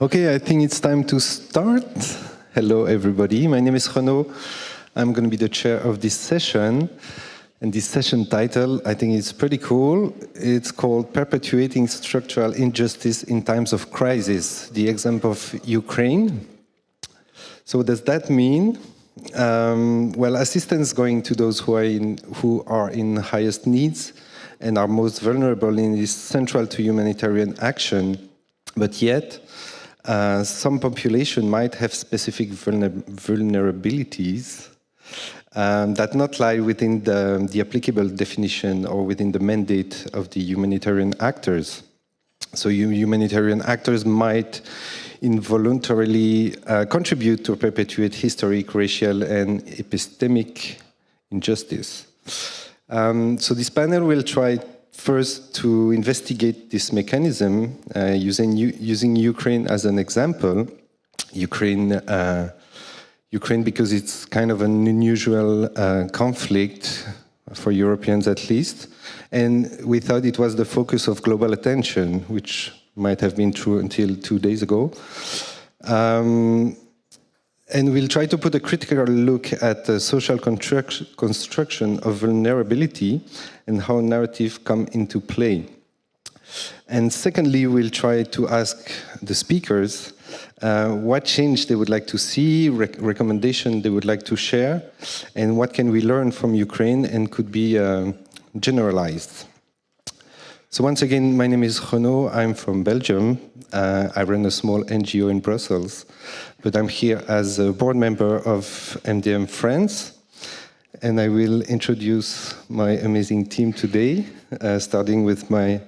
Okay, I think it's time to start. Hello, everybody. My name is Renaud. I'm going to be the chair of this session. And this session title, I think it's pretty cool. It's called Perpetuating Structural Injustice in Times of Crisis, the example of Ukraine. So what does that mean? Well, assistance going to those who are in highest needs and are most vulnerable is central to humanitarian action. But yet, some population might have specific vulnerabilities that not lie within the applicable definition or within the mandate of the humanitarian actors. So humanitarian actors might involuntarily contribute to perpetuate historic, racial, and epistemic injustice. So this panel will try first to investigate this mechanism using Ukraine as an example. Ukraine because it's kind of an unusual conflict for Europeans at least, and we thought it was the focus of global attention, which might have been true until 2 days ago. And we'll try to put a critical look at the social construction of vulnerability and how narrative come into play. And secondly, we'll try to ask the speakers what change they would like to see, recommendation they would like to share, and what can we learn from Ukraine and could be generalized. So once again, my name is Renaud, I'm from Belgium. I run a small NGO in Brussels, but I'm here as a board member of MDM France, and I will introduce my amazing team today, starting with my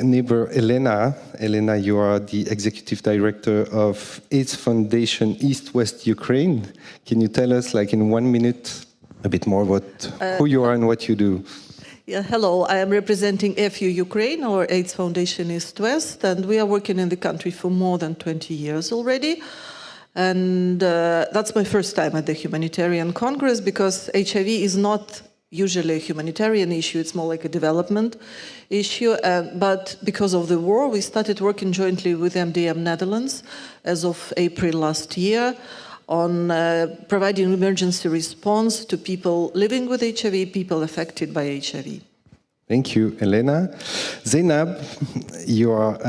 neighbor Elena. Elena, you are the executive director of AIDS Foundation East-West Ukraine. Can you tell us, like in 1 minute, a bit more about who you are and what you do? Yeah, hello, I am representing FU Ukraine, or AIDS Foundation East-West, and we are working in the country for more than 20 years already. And that's my first time at the Humanitarian Congress, because HIV is not usually a humanitarian issue, it's more like a development issue. But because of the war, we started working jointly with MDM Netherlands as of April last year on providing emergency response to people living with HIV, people affected by HIV. Thank you, Elena. Zainab, you are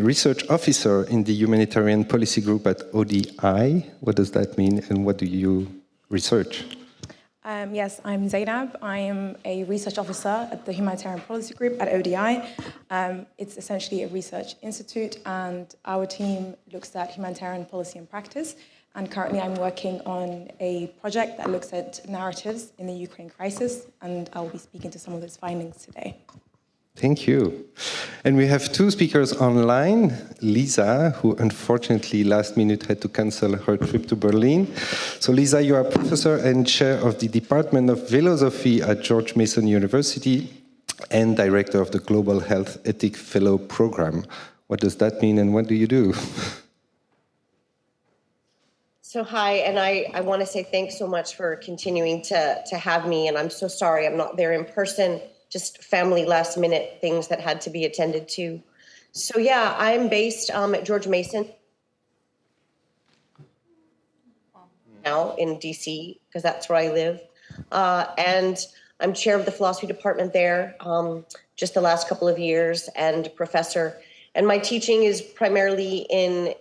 research officer in the Humanitarian Policy Group at ODI. What does that mean and what do you research? Yes, I'm Zainab. I am a research officer at the Humanitarian Policy Group at ODI. It's essentially a research institute, and our team looks at humanitarian policy and practice. And currently I'm working on a project that looks at narratives in the Ukraine crisis, and I'll be speaking to some of those findings today. Thank you. And we have two speakers online. Lisa, who unfortunately last minute had to cancel her trip to Berlin. So Lisa, you are professor and chair of the Department of Philosophy at George Mason University and director of the Global Health Ethics Fellow Program. What does that mean and what do you do? So hi, and I want to say thanks so much for continuing to have me, and I'm so sorry I'm not there in person, just family last minute things that had to be attended to. So yeah, I'm based at George Mason now in DC, because that's where I live, and I'm chair of the philosophy department there just the last couple of years, and professor. And my teaching is primarily in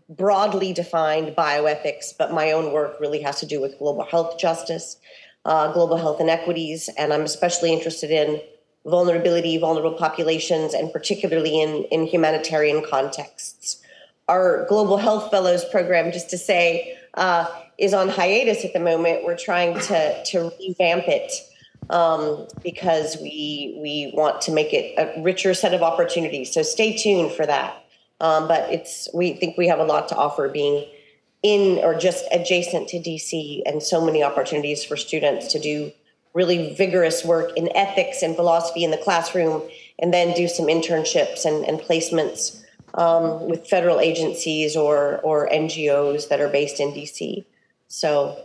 broadly defined bioethics, but my own work really has to do with global health justice, global health inequities, and I'm especially interested in vulnerability, vulnerable populations, and particularly in humanitarian contexts. Our Global Health Fellows program, just to say, is on hiatus at the moment. We're trying to revamp it. Because we want to make it a richer set of opportunities. So stay tuned for that. But we think we have a lot to offer being in or just adjacent to DC, and so many opportunities for students to do really vigorous work in ethics and philosophy in the classroom, and then do some internships and placements with federal agencies or NGOs that are based in DC. So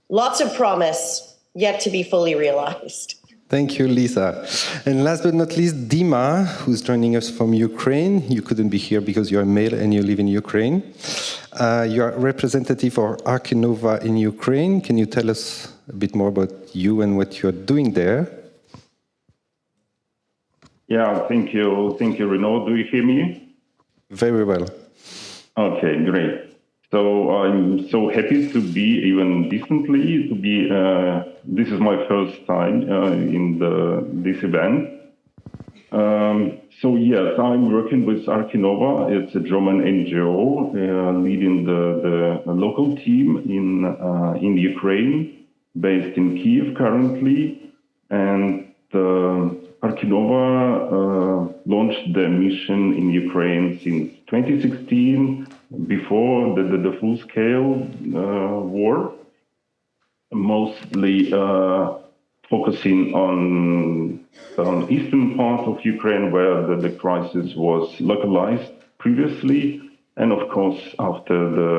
lots of promise yet to be fully realized. Thank you, Lisa. And last but not least, Dima, who's joining us from Ukraine. You couldn't be here because you're a male and you live in Ukraine. You're representative for Arche in Ukraine. Can you tell us a bit more about you and what you're doing there? Yeah, thank you. Thank you, Renaud. Do you hear me? Very well. Okay, great. So I'm so happy to be even decently to be. This is my first time in this event. So yes, I'm working with Arche. It's a German NGO leading the local team in Ukraine, based in Kiev currently, and Arche launched their mission in Ukraine since 2016, before the full-scale war, mostly focusing on eastern part of Ukraine, where the crisis was localized previously, and of course after the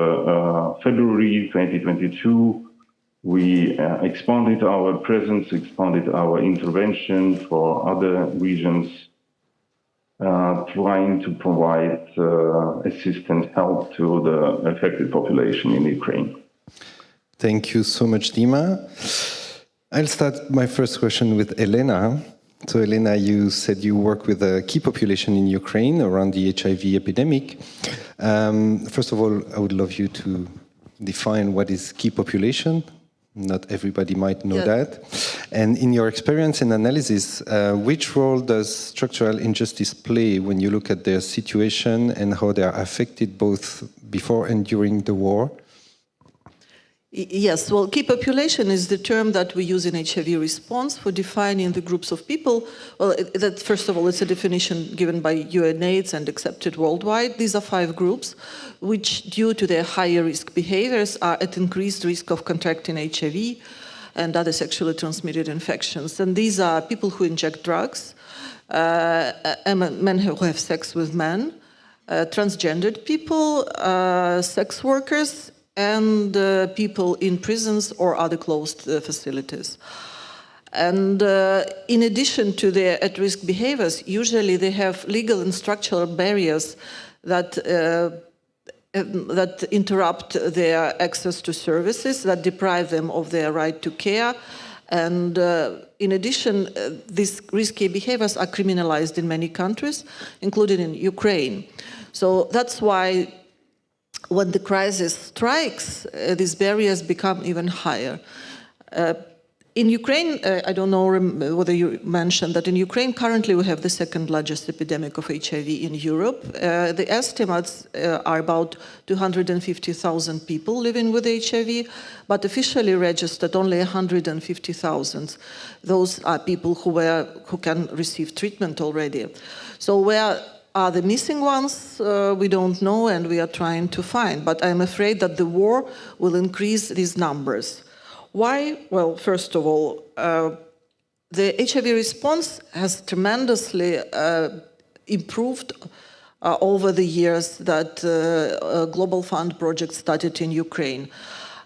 February 2022. We expanded our presence, expanded our intervention for other regions, trying to provide assistance, help to the affected population in Ukraine. Thank you so much, Dima. I'll start my first question with Elena. So Elena, you said you work with a key population in Ukraine around the HIV epidemic. First of all, I would love you to define what is key population. Not everybody might know that. And in your experience and analysis, which role does structural injustice play when you look at their situation and how they are affected both before and during the war? Yes, well, key population is the term that we use in HIV response for defining the groups of people. Well, that first of all, it's a definition given by UNAIDS and accepted worldwide. These are 5 groups, which due to their higher risk behaviors are at increased risk of contracting HIV and other sexually transmitted infections. And these are people who inject drugs, men who have sex with men, transgendered people, sex workers, and people in prisons or other closed facilities. And in addition to their at-risk behaviors, usually they have legal and structural barriers that interrupt their access to services, that deprive them of their right to care. And in addition, these risky behaviors are criminalized in many countries, including in Ukraine. So that's why when the crisis strikes, these barriers become even higher. In Ukraine, I don't know whether you mentioned that in Ukraine currently we have the 2nd largest epidemic of HIV in Europe. The estimates are about 250,000 people living with HIV, but officially registered only 150,000. Those are people who can receive treatment already. So where are the missing ones? We don't know, and we are trying to find. But I'm afraid that the war will increase these numbers. Why? Well, first of all, the HIV response has tremendously improved over the years that Global Fund project started in Ukraine.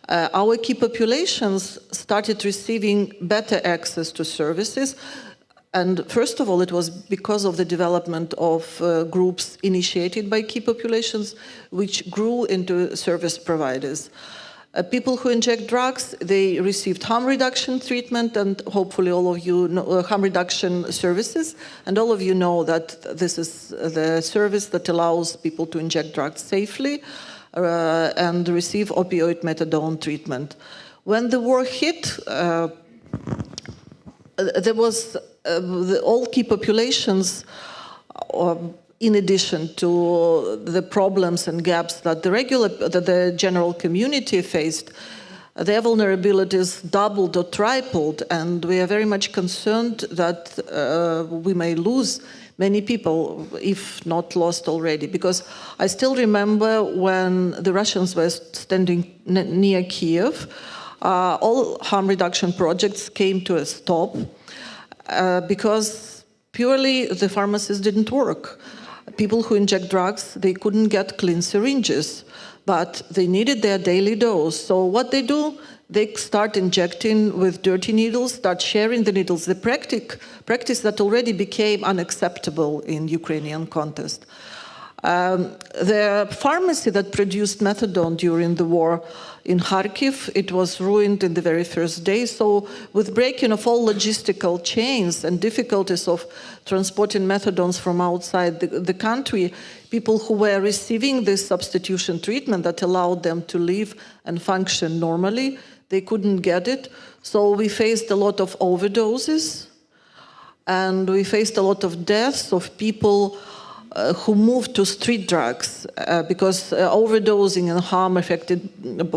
Our key populations started receiving better access to services. And first of all, it was because of the development of groups initiated by key populations, which grew into service providers. People who inject drugs, they received harm reduction treatment, and hopefully all of you know harm reduction services. And all of you know that this is the service that allows people to inject drugs safely and receive opioid methadone treatment. When the war hit, there was all key populations, in addition to the problems and gaps that the general community faced, their vulnerabilities doubled or tripled, and we are very much concerned that we may lose many people, if not lost already. Because I still remember when the Russians were standing near Kiev, all harm reduction projects came to a stop. Because purely the pharmacies didn't work. People who inject drugs, they couldn't get clean syringes, but they needed their daily dose. So what they do, they start injecting with dirty needles, start sharing the needles, the practice that already became unacceptable in Ukrainian context. The pharmacy that produced methadone during the war in Kharkiv, it was ruined in the very first day. So with breaking of all logistical chains and difficulties of transporting methadones from outside the country, people who were receiving this substitution treatment that allowed them to live and function normally, they couldn't get it. So we faced a lot of overdoses, and we faced a lot of deaths of people who moved to street drugs, because overdosing and harm affected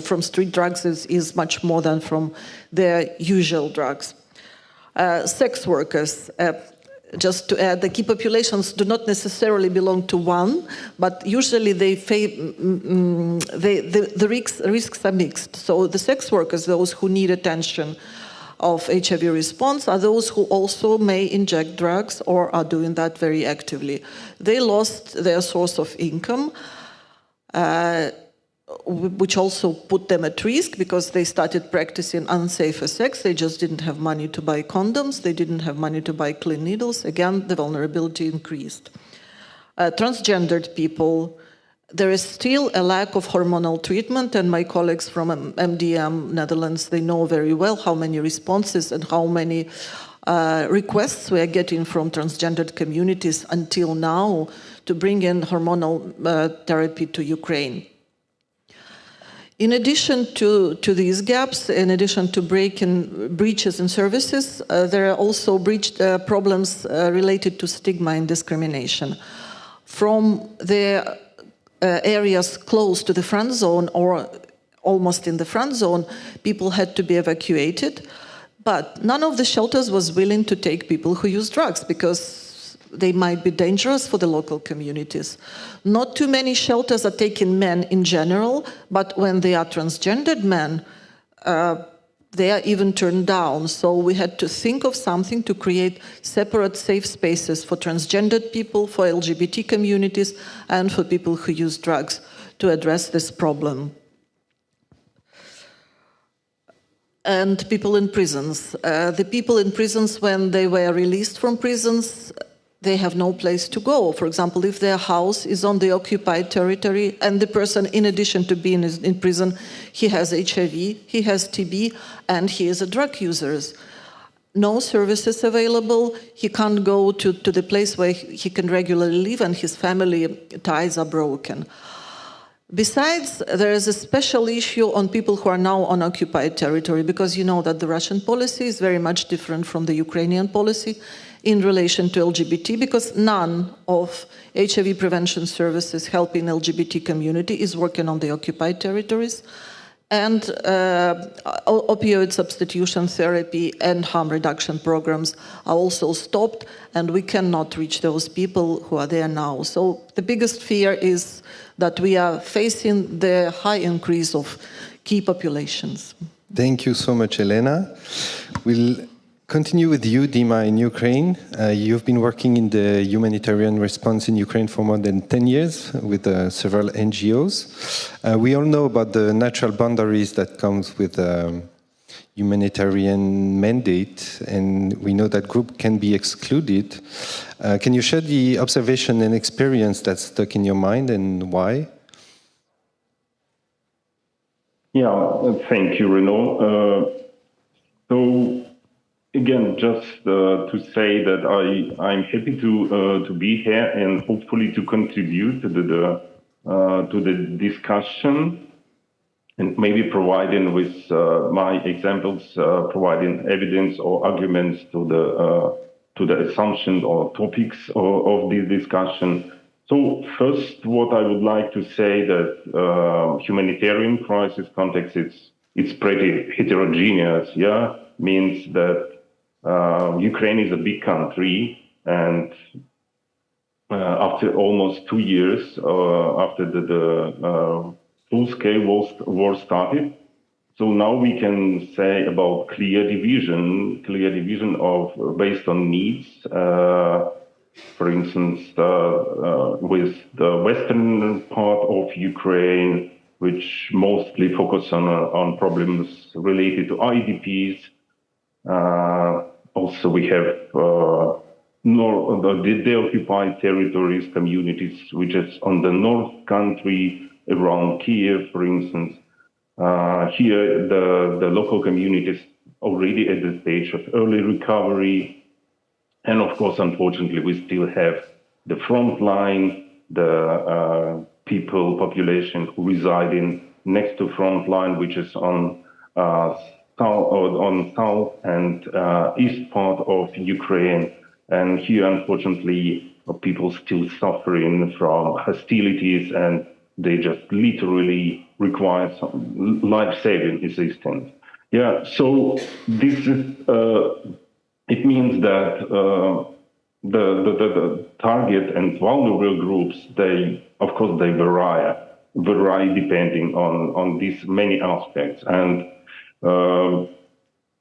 from street drugs is much more than from their usual drugs. Sex workers, just to add, the key populations do not necessarily belong to one, but usually the risks are mixed. So the sex workers, those who need attention of HIV response, are those who also may inject drugs or are doing that very actively. They lost their source of income, which also put them at risk because they started practicing unsafer sex. They just didn't have money to buy condoms. They didn't have money to buy clean needles. Again, the vulnerability increased. Transgendered people, there is still a lack of hormonal treatment, and my colleagues from MDM Netherlands, they know very well how many responses and how many requests we are getting from transgendered communities until now to bring in hormonal therapy to Ukraine. In addition to these gaps, in addition to breaches in services, there are also problems related to stigma and discrimination. From the areas close to the front zone or almost in the front zone, people had to be evacuated, but none of the shelters was willing to take people who use drugs because they might be dangerous for the local communities. Not too many shelters are taking men in general, but when they are transgendered men, they are even turned down. So we had to think of something to create separate safe spaces for transgendered people, for LGBT communities, and for people who use drugs to address this problem. And people in prisons. The people in prisons, when they were released from prisons, they have no place to go. For example, if their house is on the occupied territory and the person, in addition to being in prison, he has HIV, he has TB, and he is a drug user. No services available, he can't go to the place where he can regularly live, and his family ties are broken. Besides, there is a special issue on people who are now on occupied territory, because you know that the Russian policy is very much different from the Ukrainian policy in relation to LGBT, because none of HIV prevention services helping LGBT community is working on the occupied territories, and opioid substitution therapy and harm reduction programs are also stopped, and we cannot reach those people who are there now. So the biggest fear is that we are facing the high increase of key populations. Thank you so much, Elena. We'll continue with you, Dima, in Ukraine. You've been working in the humanitarian response in Ukraine for more than 10 years with several NGOs. We all know about the natural boundaries that comes with humanitarian mandate, and we know that group can be excluded. Can you share the observation and experience that's stuck in your mind, and why? Yeah, thank you, Renaud. So again, just to say that I'm happy to be here and hopefully to contribute to the discussion, and maybe providing with my examples, providing evidence or arguments to the assumptions or topics of this discussion. So first, what I would like to say that humanitarian crisis context, it's pretty heterogeneous. Yeah, means that Ukraine is a big country, and after almost 2 years after the full-scale war started, so now we can say about clear division of based on needs. For instance, with the western part of Ukraine, which mostly focus on problems related to IDPs. Also, we have the occupied territories communities, which is on the north country around Kiev, for instance. Here, the local communities already at the stage of early recovery. And of course, unfortunately, we still have the front line, the population who reside in next to front line, which is on south and east part of Ukraine. And here, unfortunately, people still suffering from hostilities, and they just literally require some life-saving assistance. Yeah, so this is, it means that the target and vulnerable groups, of course, they vary depending on these many aspects. And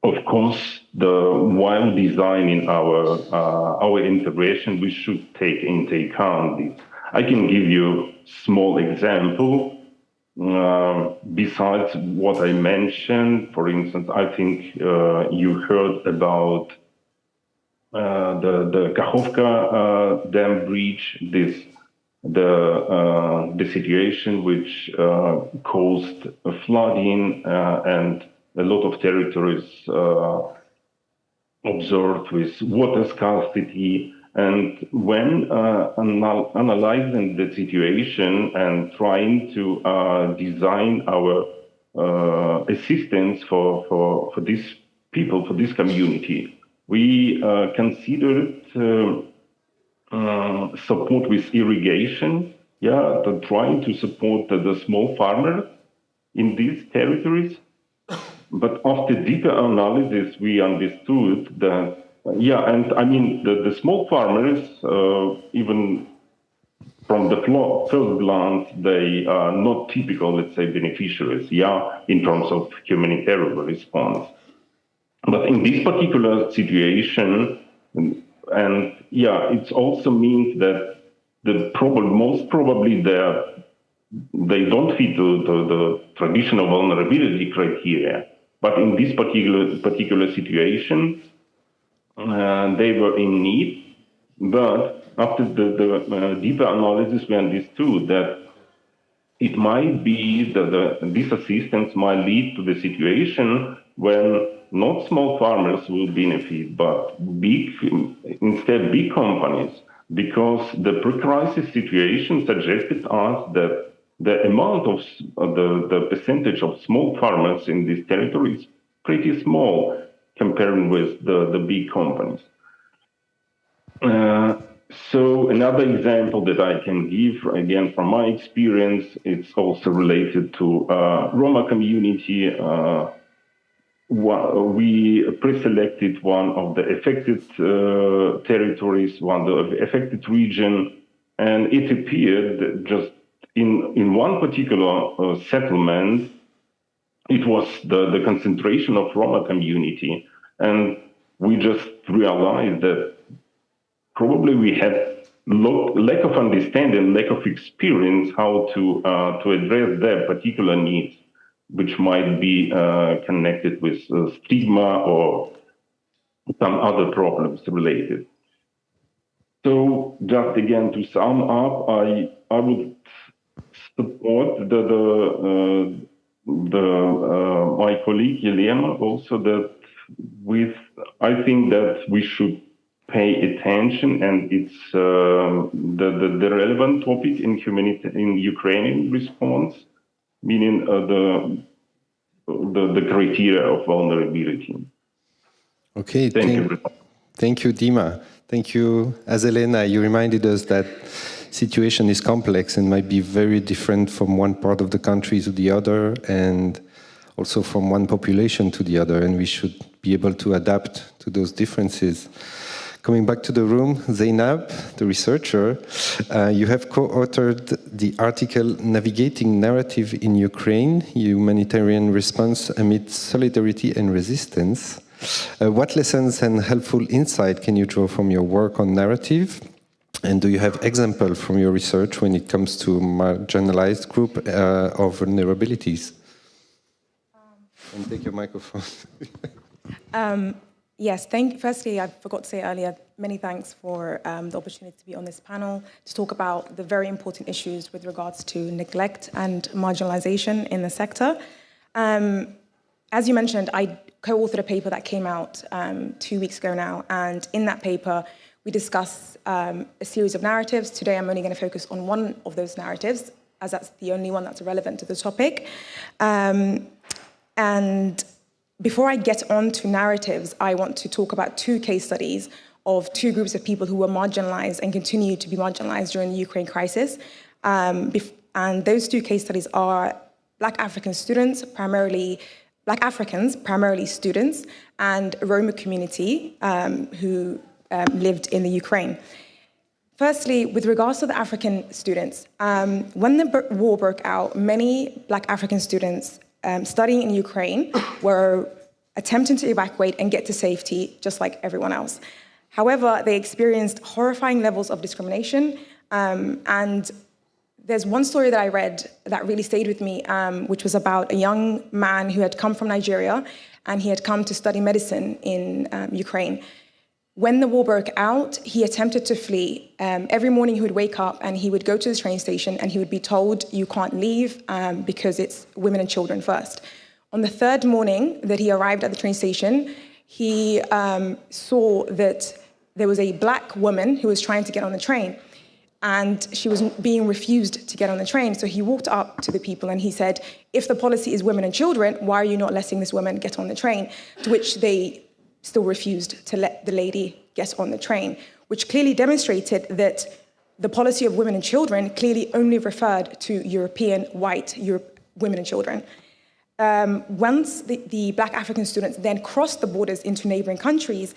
of course, while designing our integration, we should take into account this. I can give you a small example. Besides what I mentioned, for instance, I think you heard about the Kakhovka dam breach, the situation which caused flooding and a lot of territories observed with water scarcity. And when analyzing the situation and trying to design our assistance for these people, for this community, we considered support with irrigation, trying to support the small farmers in these territories. But after deeper analysis, we understood that, and I mean, the small farmers, even from the first glance, they are not typical, let's say, beneficiaries, in terms of humanitarian response. But in this particular situation, and it also means that most probably they don't fit the traditional vulnerability criteria. But in this particular situation, they were in need. But after the deeper analysis, we understood that it might be that this assistance might lead to the situation when not small farmers will benefit, but instead big companies, because the pre-crisis situation suggested us that the amount of the percentage of small farmers in this territory is pretty small comparing with the big companies. So another example that I can give, again, from my experience, it's also related to Roma community. We pre-selected one of the affected territories, one of the affected region, and it appeared just in one particular settlement, it was the concentration of Roma community. And we just realized that probably we had lack of understanding, lack of experience how to address their particular needs, which might be connected with stigma or some other problems related. So just again to sum up, I would support my colleague Elena also that I think that we should pay attention, and it's the relevant topic in Ukrainian response, meaning the criteria of vulnerability. Okay, thank you, Dima. Thank you. As Elena, you reminded us that situation is complex and might be very different from one part of the country to the other, and also from one population to the other, and we should be able to adapt to those differences. Coming back to the room, Zainab, the researcher, you have co-authored the article Navigating Narrative in Ukraine, Humanitarian Response Amid Solidarity and Resistance. What lessons and helpful insight can you draw from your work on narrative? And do you have example from your research when it comes to marginalized group or vulnerabilities? And take your microphone. Yes, firstly, I forgot to say earlier, many thanks for the opportunity to be on this panel to talk about the very important issues with regards to neglect and marginalization in the sector. As you mentioned, I co-authored a paper that came out 2 weeks ago now, and in that paper, we discuss a series of narratives. Today, I'm only going to focus on one of those narratives, as that's the only one that's relevant to the topic. And before I get on to narratives, I want to talk about 2 case studies of 2 groups of people who were marginalized and continue to be marginalized during the Ukraine crisis. And those 2 case studies are Black African students, Black Africans, primarily students, and Roma community who lived in the Ukraine. Firstly, with regards to the African students, when the war broke out, many Black African students studying in Ukraine were attempting to evacuate and get to safety, just like everyone else. However, they experienced horrifying levels of discrimination, and there's one story that I read that really stayed with me, which was about a young man who had come from Nigeria, and he had come to study medicine in Ukraine. When the war broke out, he attempted to flee. Every morning he would wake up and he would go to the train station and he would be told, you can't leave because it's women and children first. On the 3rd morning that he arrived at the train station, he saw that there was a Black woman who was trying to get on the train, and she was being refused to get on the train. So he walked up to the people and he said, if the policy is women and children, why are you not letting this woman get on the train? To which they still refused to let the lady get on the train, which clearly demonstrated that the policy of women and children clearly only referred to European white women and children. Once the Black African students then crossed the borders into neighboring countries,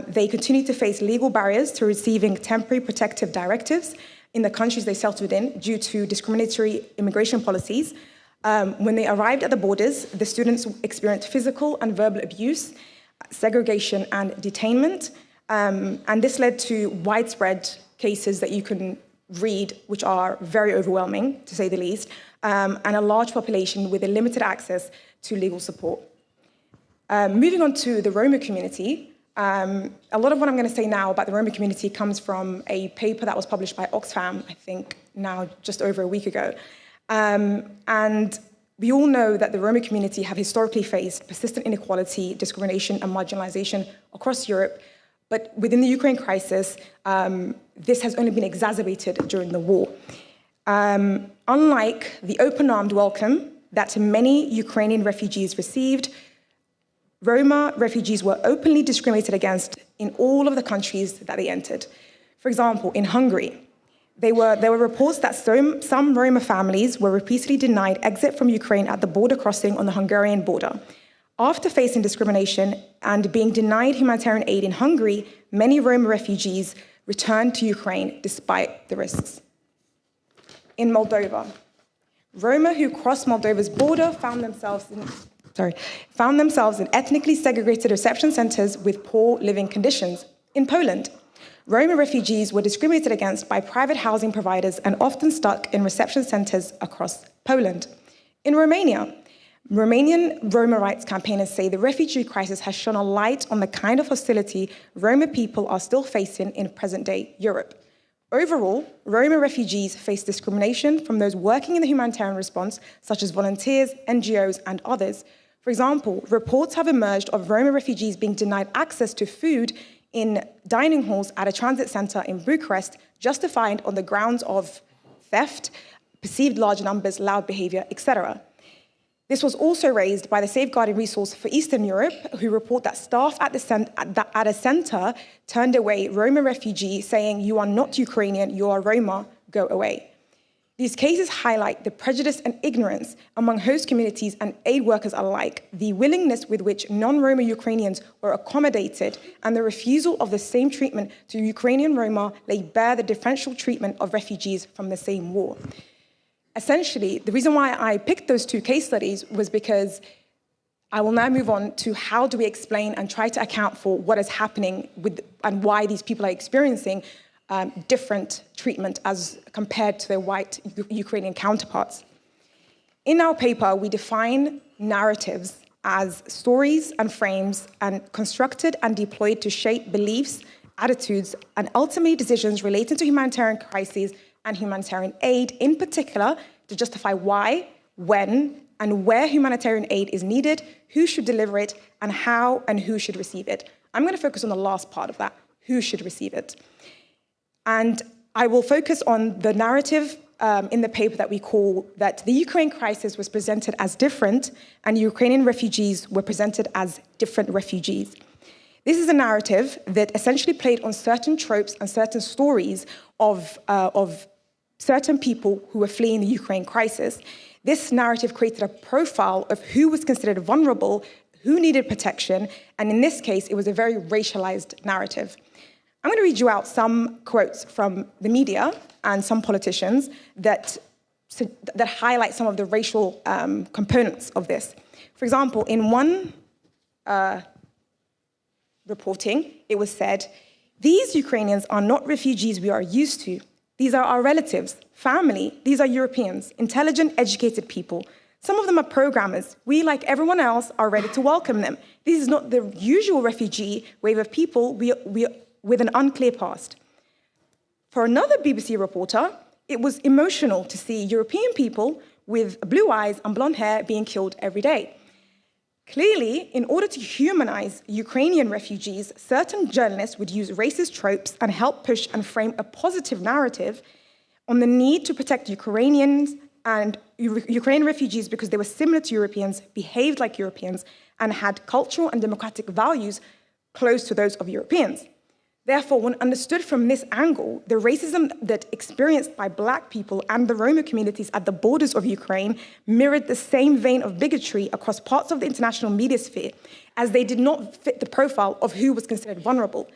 they continued to face legal barriers to receiving temporary protective directives in the countries they settled in due to discriminatory immigration policies. When they arrived at the borders, the students experienced physical and verbal abuse, segregation and detainment, and this led to widespread cases that you can read, which are very overwhelming, to say the least, and a large population with a limited access to legal support. Moving on to the Roma community, a lot of what I'm going to say now about the Roma community comes from a paper that was published by Oxfam, I think now just over a week ago. And we all know that the Roma community have historically faced persistent inequality, discrimination, and marginalization across Europe. But within the Ukraine crisis, this has only been exacerbated during the war. Unlike the open-armed welcome that many Ukrainian refugees received, Roma refugees were openly discriminated against in all of the countries that they entered. For example, in Hungary, there were reports that some Roma families were repeatedly denied exit from Ukraine at the border crossing on the Hungarian border. After facing discrimination and being denied humanitarian aid in Hungary, many Roma refugees returned to Ukraine despite the risks. In Moldova, Roma who crossed Moldova's border found themselves in ethnically segregated reception centers with poor living conditions. In Poland, Roma refugees were discriminated against by private housing providers and often stuck in reception centers across Poland. In Romania, Romanian Roma rights campaigners say the refugee crisis has shone a light on the kind of hostility Roma people are still facing in present-day Europe. Overall, Roma refugees face discrimination from those working in the humanitarian response, such as volunteers, NGOs, and others. For example, reports have emerged of Roma refugees being denied access to food in dining halls at a transit center in Bucharest, justified on the grounds of theft, perceived large numbers, loud behavior, etc. This was also raised by the Safeguarding Resource for Eastern Europe, who report that staff at a center turned away Roma refugees, saying, "You are not Ukrainian, you are Roma, go away." These cases highlight the prejudice and ignorance among host communities and aid workers alike, the willingness with which non-Roma Ukrainians were accommodated, and the refusal of the same treatment to Ukrainian Roma lay bare the differential treatment of refugees from the same war. Essentially, the reason why I picked those 2 case studies was because I will now move on to how do we explain and try to account for what is happening and why these people are experiencing different treatment as compared to their white Ukrainian counterparts. In our paper, we define narratives as stories and frames and constructed and deployed to shape beliefs, attitudes, and ultimately decisions relating to humanitarian crises and humanitarian aid, in particular, to justify why, when, and where humanitarian aid is needed, who should deliver it, and how and who should receive it. I'm going to focus on the last part of that, who should receive it. And I will focus on the narrative in the paper that we call that the Ukraine crisis was presented as different and Ukrainian refugees were presented as different refugees. This is a narrative that essentially played on certain tropes and certain stories of certain people who were fleeing the Ukraine crisis. This narrative created a profile of who was considered vulnerable, who needed protection, and in this case, it was a very racialized narrative. I'm going to read you out some quotes from the media and some politicians that highlight some of the racial components of this. For example, in one reporting, it was said, "These Ukrainians are not refugees we are used to. These are our relatives, family. These are Europeans, intelligent, educated people. Some of them are programmers. We, like everyone else, are ready to welcome them. This is not the usual refugee wave of people with an unclear past." For another BBC reporter, it was emotional to see European people with blue eyes and blonde hair being killed every day. Clearly, in order to humanize Ukrainian refugees, certain journalists would use racist tropes and help push and frame a positive narrative on the need to protect Ukrainians and Ukrainian refugees because they were similar to Europeans, behaved like Europeans, and had cultural and democratic values close to those of Europeans. Therefore, when understood from this angle, the racism that experienced by Black people and the Roma communities at the borders of Ukraine mirrored the same vein of bigotry across parts of the international media sphere, as they did not fit the profile of who was considered vulnerable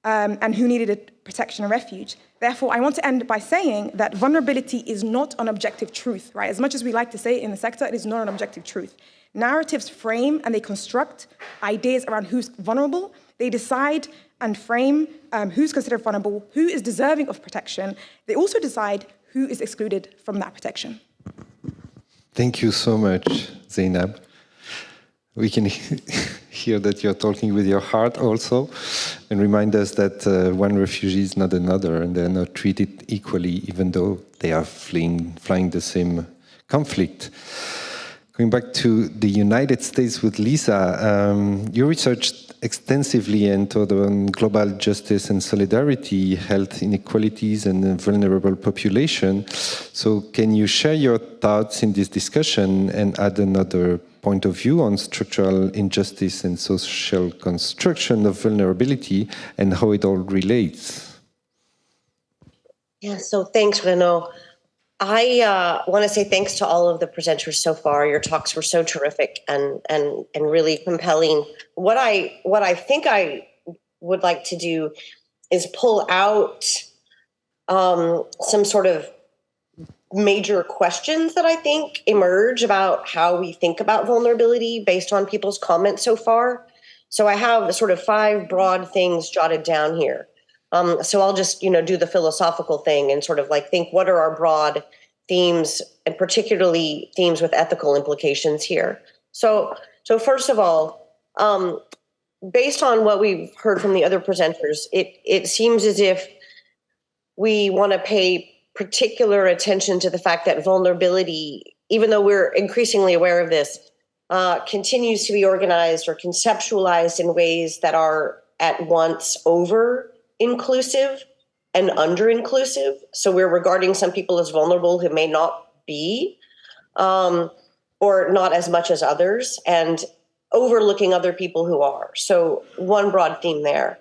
and who needed protection and refuge. Therefore, I want to end by saying that vulnerability is not an objective truth, right? As much as we like to say it in the sector, it is not an objective truth. Narratives frame and they construct ideas around who's vulnerable. They decide and frame who's considered vulnerable, who is deserving of protection. They also decide who is excluded from that protection. Thank you so much, Zainab. We can hear that you're talking with your heart also, and remind us that one refugee is not another, and they're not treated equally, even though they are flying the same conflict. Going back to the United States with Lisa, you researched extensively into global justice and solidarity, health inequalities, and vulnerable population. So can you share your thoughts in this discussion and add another point of view on structural injustice and social construction of vulnerability and how it all relates? Yeah, so thanks, Renaud. I want to say thanks to all of the presenters so far. Your talks were so terrific and really compelling. What I think I would like to do is pull out some sort of major questions that I think emerge about how we think about vulnerability based on people's comments so far. So I have sort of 5 broad things jotted down here. So I'll just, do the philosophical thing and sort of like think what are our broad themes, and particularly themes with ethical implications here. So first of all, based on what we've heard from the other presenters, it seems as if we want to pay particular attention to the fact that vulnerability, even though we're increasingly aware of this, continues to be organized or conceptualized in ways that are at once over-inclusive and under-inclusive. So we're regarding some people as vulnerable who may not be, or not as much as others, and overlooking other people who are. So one broad theme there,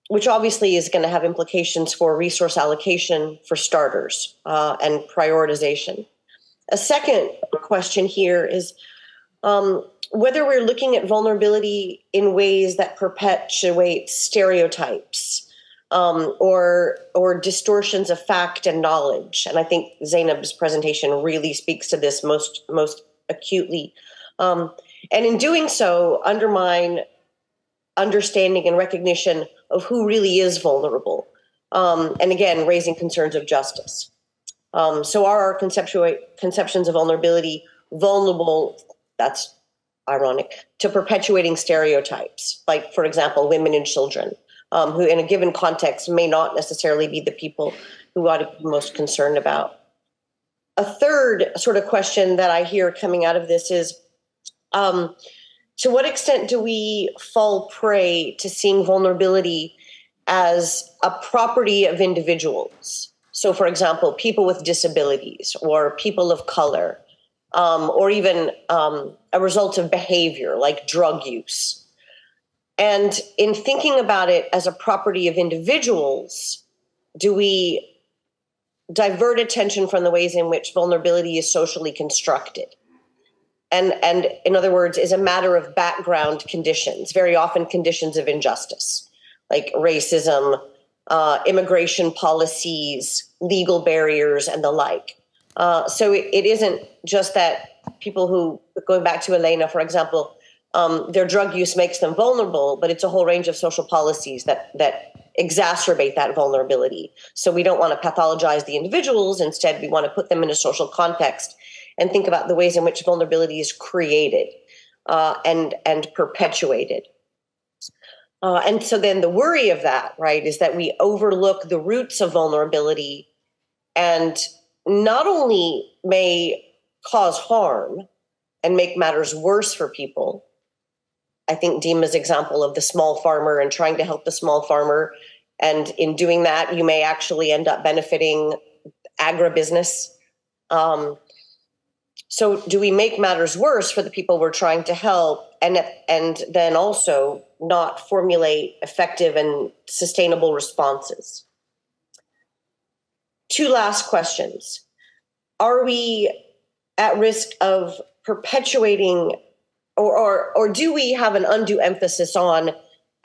which obviously is going to have implications for resource allocation for starters and prioritization. A second question here is whether we're looking at vulnerability in ways that perpetuate stereotypes or distortions of fact and knowledge. And I think Zainab's presentation really speaks to this most acutely. And in doing so, undermine understanding and recognition of who really is vulnerable. And again, raising concerns of justice. So are our conceptions of vulnerability vulnerable, that's ironic, to perpetuating stereotypes, like, for example, women and children, who in a given context may not necessarily be the people who ought to be most concerned about. A third sort of question that I hear coming out of this is, to what extent do we fall prey to seeing vulnerability as a property of individuals? So, for example, people with disabilities or people of color, or even a result of behavior like drug use. And in thinking about it as a property of individuals, do we divert attention from the ways in which vulnerability is socially constructed? And in other words, is a matter of background conditions, very often conditions of injustice, like racism, immigration policies, legal barriers, and the like. So it isn't just that people who, going back to Elena, for example, their drug use makes them vulnerable, but it's a whole range of social policies that exacerbate that vulnerability. So we don't want to pathologize the individuals. Instead, we want to put them in a social context and think about the ways in which vulnerability is created and perpetuated. And so then the worry of that, right, is that we overlook the roots of vulnerability and not only may cause harm and make matters worse for people. I think Dima's example of the small farmer and trying to help the small farmer, and in doing that, you may actually end up benefiting agribusiness. So do we make matters worse for the people we're trying to help, and then also not formulate effective and sustainable responses? Two last questions. Are we at risk of perpetuating, or do we have an undue emphasis on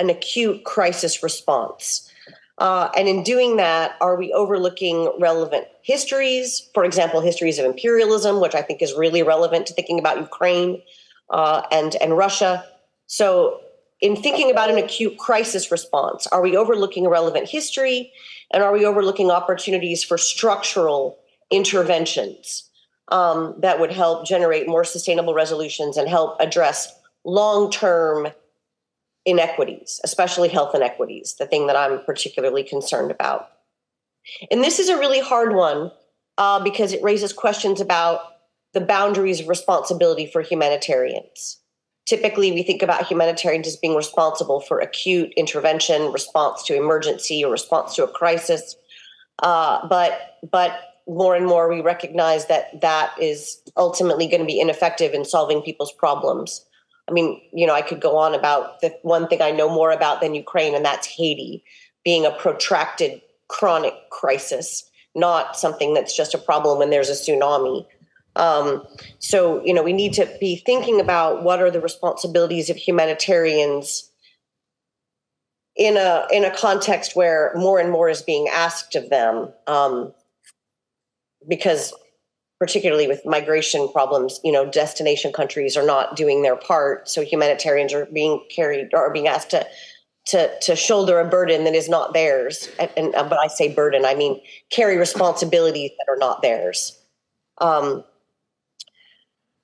an acute crisis response? And in doing that, are we overlooking relevant histories? For example, histories of imperialism, which I think is really relevant to thinking about Ukraine and Russia. So in thinking about an acute crisis response, are we overlooking a relevant history? And are we overlooking opportunities for structural interventions that would help generate more sustainable resolutions and help address long-term inequities, especially health inequities, the thing that I'm particularly concerned about? And this is a really hard one because it raises questions about the boundaries of responsibility for humanitarians. Typically, we think about humanitarians as being responsible for acute intervention, response to emergency, or response to a crisis. But more and more, we recognize that that is ultimately going to be ineffective in solving people's problems. I mean, I could go on about the one thing I know more about than Ukraine, and that's Haiti being a protracted chronic crisis, not something that's just a problem when there's a tsunami. So, we need to be thinking about what are the responsibilities of humanitarians in a context where more and more is being asked of them, because particularly with migration problems, destination countries are not doing their part. So humanitarians are being asked to shoulder a burden that is not theirs. But I say burden, I mean carry responsibilities that are not theirs.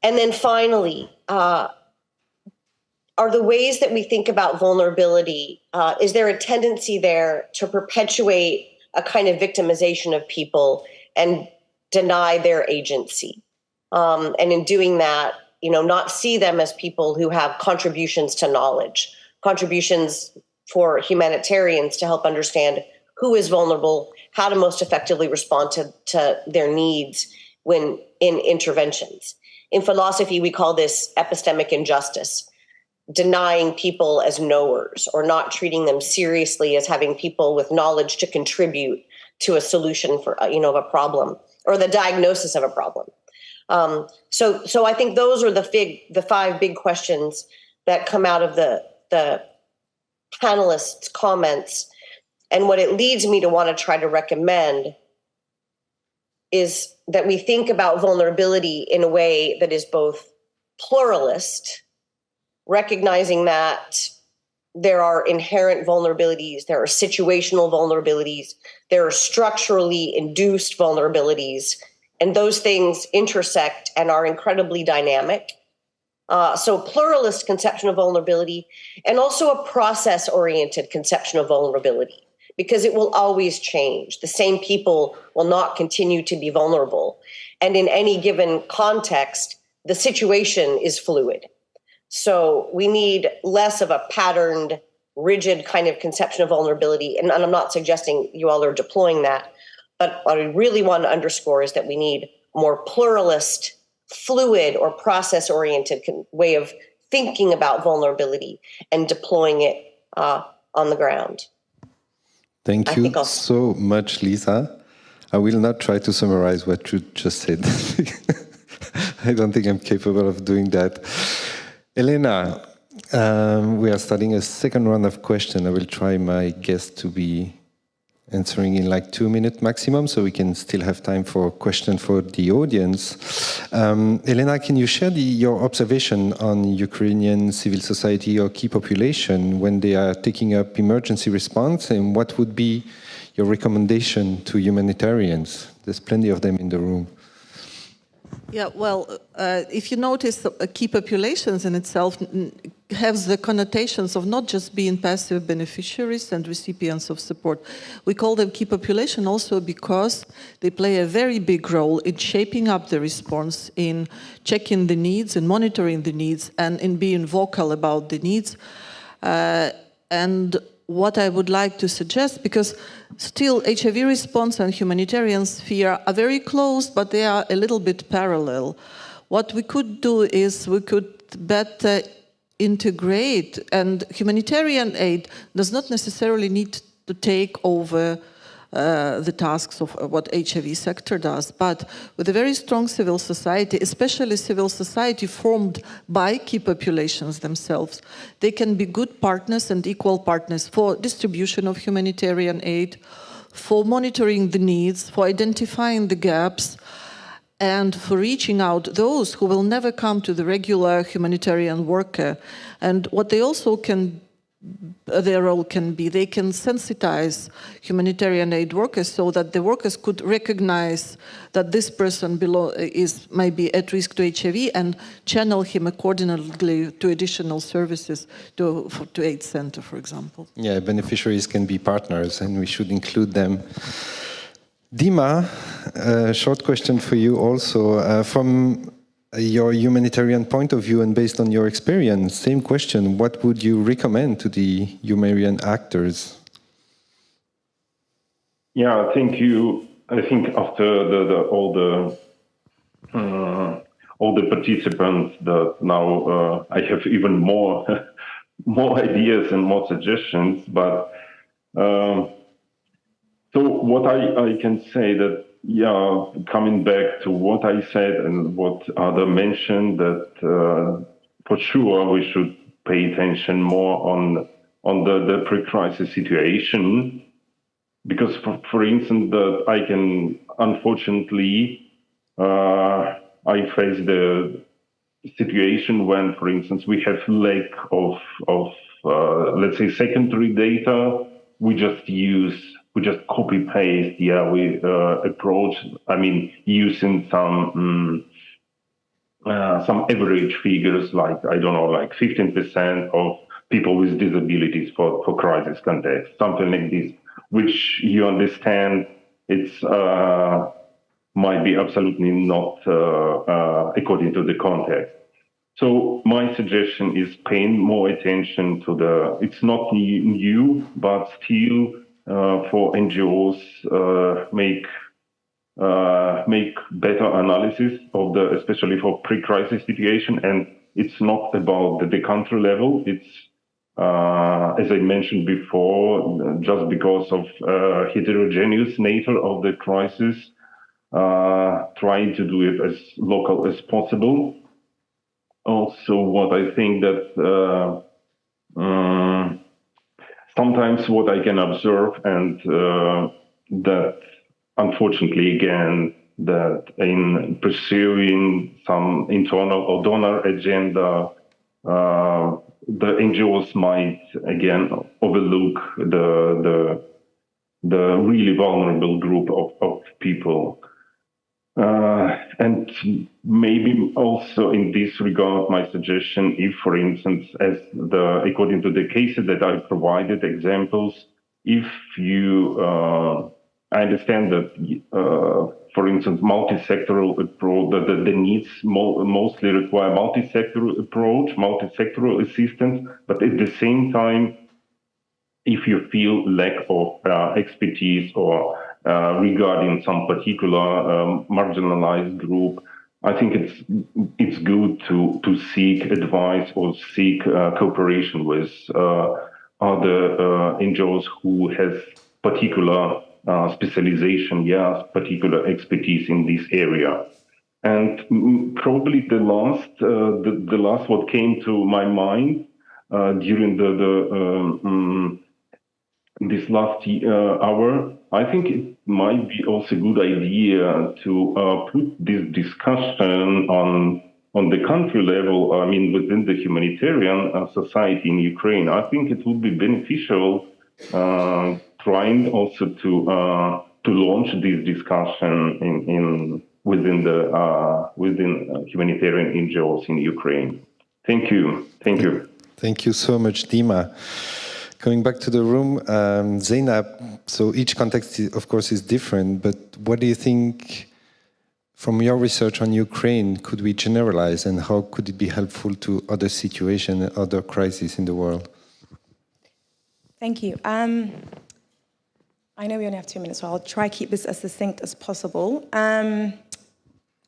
And then finally, are the ways that we think about vulnerability, is there a tendency there to perpetuate a kind of victimization of people and deny their agency? And in doing that, not see them as people who have contributions to knowledge, contributions for humanitarians to help understand who is vulnerable, how to most effectively respond to their needs when in interventions. In philosophy, we call this epistemic injustice, denying people as knowers or not treating them seriously as having people with knowledge to contribute to a solution for, of a problem or the diagnosis of a problem. So I think those are the five big questions that come out of the panelists' comments. And what it leads me to want to try to recommend is that we think about vulnerability in a way that is both pluralist, recognizing that there are inherent vulnerabilities, there are situational vulnerabilities, there are structurally induced vulnerabilities, and those things intersect and are incredibly dynamic. So pluralist conception of vulnerability, and also a process-oriented conception of vulnerability, because it will always change. The same people will not continue to be vulnerable. And in any given context, the situation is fluid. So we need less of a patterned, rigid kind of conception of vulnerability. And I'm not suggesting you all are deploying that, but what I really want to underscore is that we need a more pluralist, fluid, or process-oriented way of thinking about vulnerability and deploying it on the ground. Thank you so much, Lisa. I will not try to summarize what you just said. I don't think I'm capable of doing that. Elena, we are starting a second round of questions. I will try my guest to be answering in like 2 minutes maximum, so we can still have time for questions for the audience. Elena, can you share your observation on Ukrainian civil society or key population when they are taking up emergency response, and what would be your recommendation to humanitarians? There's plenty of them in the room. Yeah, well, if you notice, key populations in itself has the connotations of not just being passive beneficiaries and recipients of support. We call them key population also because they play a very big role in shaping up the response, in checking the needs and monitoring the needs, and in being vocal about the needs. And what I would like to suggest, because still HIV response and humanitarian sphere are very close, but they are a little bit parallel. What we could do is we could better integrate, and humanitarian aid does not necessarily need to take over the tasks of what HIV sector does, but with a very strong civil society, especially civil society formed by key populations themselves, they can be good partners and equal partners for distribution of humanitarian aid, for monitoring the needs, for identifying the gaps, and for reaching out those who will never come to the regular humanitarian worker. And what they also can, their role can be, they can sensitize humanitarian aid workers so that the workers could recognize that this person might be at risk to HIV and channel him accordingly to additional services, to aid center, for example. Yeah, beneficiaries can be partners, and we should include them. Dima, a short question for you also. From your humanitarian point of view and based on your experience, same question, what would you recommend to the humanitarian actors? Yeah, thank you. I think after all the participants, that now I have even more ideas and more suggestions. But so what I can say that, yeah, coming back to what I said and what other mentioned, that for sure we should pay attention more on the pre-crisis situation, because for instance, that I can unfortunately I face the situation when, for instance, we have lack of let's say secondary data. We just copy paste. Yeah, we approach. I mean, using some average figures, like I don't know, like 15% of people with disabilities for crisis context, something like this, which you understand it's might be absolutely not according to the context. So my suggestion is paying more attention to it's not new, but still for NGOs make better analysis of especially for pre-crisis situation. And it's not about the country level. It's, as I mentioned before, just because of heterogeneous nature of the crisis, trying to do it as local as possible. Also, what I think that sometimes what I can observe, and that unfortunately, again, that in pursuing some internal or donor agenda, the NGOs might again overlook the really vulnerable group of people. And maybe also in this regard, my suggestion, if, for instance, according to the cases that I provided examples, if you, I understand that, for instance, multi-sectoral approach, the needs mostly require multi-sectoral approach, multi-sectoral assistance, but at the same time, if you feel lack of expertise or regarding some particular marginalized group, I think it's good to seek advice or seek cooperation with other NGOs who has particular specialization, particular expertise in this area. And probably the last what came to my mind during this last hour, I think it might be also a good idea to put this discussion on the country level, I mean, within the humanitarian society in Ukraine. I think it would be beneficial trying also to launch this discussion within humanitarian NGOs in Ukraine. Thank you. Thank you. Thank you so much, Dima. Going back to the room, Zainab, so each context, of course, is different, but what do you think, from your research on Ukraine, could we generalize, and how could it be helpful to other situations and other crises in the world? Thank you. I know we only have 2 minutes, so I'll try to keep this as succinct as possible. I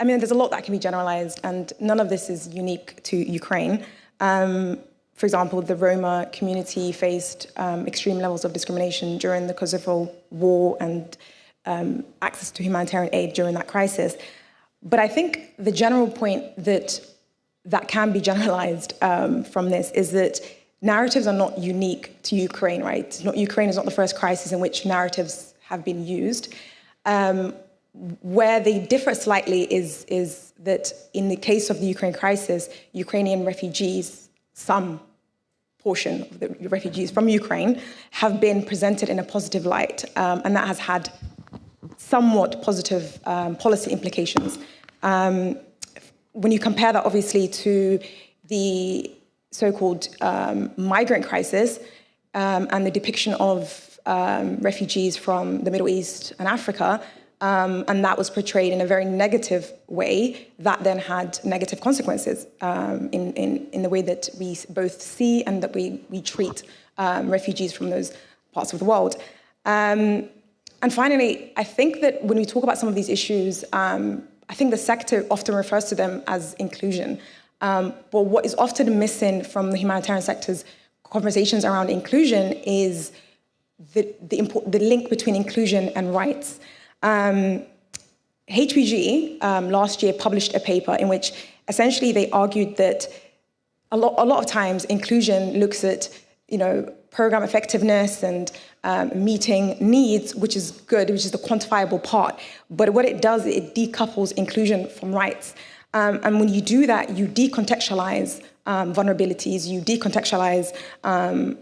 mean, there's a lot that can be generalized, and none of this is unique to Ukraine. For example, the Roma community faced extreme levels of discrimination during the Kosovo war and access to humanitarian aid during that crisis. But I think the general point that can be generalized from this is that narratives are not unique to Ukraine, right? Ukraine is not the first crisis in which narratives have been used. Where they differ slightly is that in the case of the Ukraine crisis, Ukrainian refugees, some portion of the refugees from Ukraine, have been presented in a positive light, and that has had somewhat positive policy implications. When you compare that, obviously, to the so-called migrant crisis and the depiction of refugees from the Middle East and Africa, and that was portrayed in a very negative way, that then had negative consequences in the way that we both see and that we treat refugees from those parts of the world. And finally, I think that when we talk about some of these issues, I think the sector often refers to them as inclusion. But what is often missing from the humanitarian sector's conversations around inclusion is the link between inclusion and rights. HCB last year published a paper in which essentially they argued that a lot of times inclusion looks at, program effectiveness and meeting needs, which is good, which is the quantifiable part. But what it does, it decouples inclusion from rights. And when you do that, you decontextualize vulnerabilities, you decontextualize